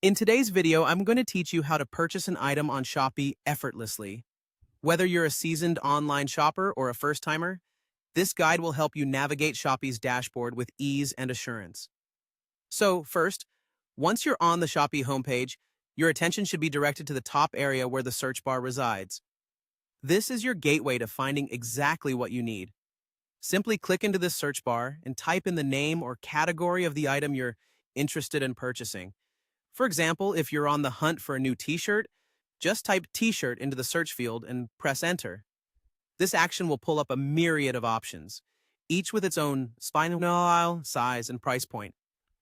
In today's video, I'm going to teach you how to purchase an item on Shopee effortlessly. Whether you're a seasoned online shopper or a first-timer, this guide will help you navigate Shopee's dashboard with ease and assurance. So first, once you're on the Shopee homepage, your attention should be directed to the top area where the search bar resides. This is your gateway to finding exactly what you need. Simply click into this search bar and type in the name or category of the item you're interested in purchasing. For example, if you're on the hunt for a new t-shirt, just type t-shirt into the search field and press enter. This action will pull up a myriad of options, each with its own style, size, and price point,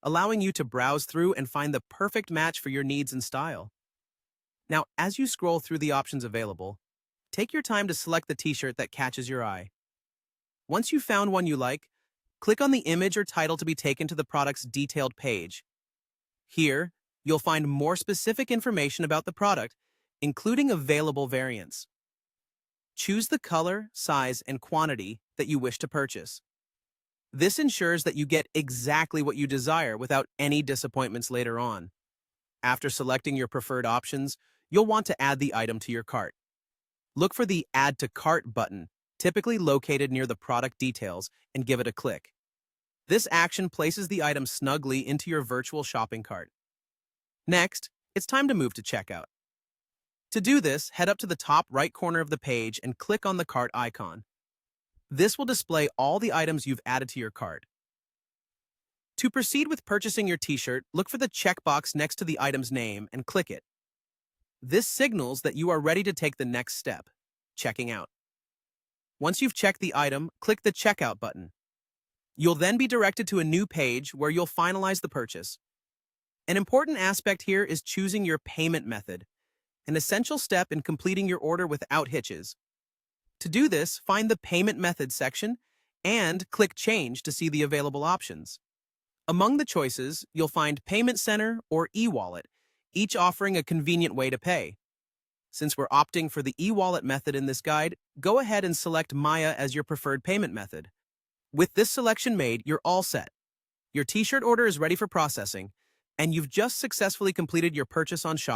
allowing you to browse through and find the perfect match for your needs and style. Now, as you scroll through the options available, take your time to select the t-shirt that catches your eye. Once you've found one you like, click on the image or title to be taken to the product's detailed page. Here, you'll find more specific information about the product, including available variants. Choose the color, size, and quantity that you wish to purchase. This ensures that you get exactly what you desire without any disappointments later on. After selecting your preferred options, you'll want to add the item to your cart. Look for the Add to Cart button, typically located near the product details, and give it a click. This action places the item snugly into your virtual shopping cart. Next, it's time to move to checkout. To do this, head up to the top right corner of the page and click on the cart icon. This will display all the items you've added to your cart. To proceed with purchasing your t-shirt, look for the checkbox next to the item's name and click it. This signals that you are ready to take the next step, checking out. Once you've checked the item, click the checkout button. You'll then be directed to a new page where you'll finalize the purchase. An important aspect here is choosing your payment method, an essential step in completing your order without hitches. To do this, find the Payment Method section and click Change to see the available options. Among the choices, you'll find Payment Center or e-wallet, each offering a convenient way to pay. Since we're opting for the e-wallet method in this guide, go ahead and select Maya as your preferred payment method. With this selection made, you're all set. Your t-shirt order is ready for processing, and you've just successfully completed your purchase on Shopee.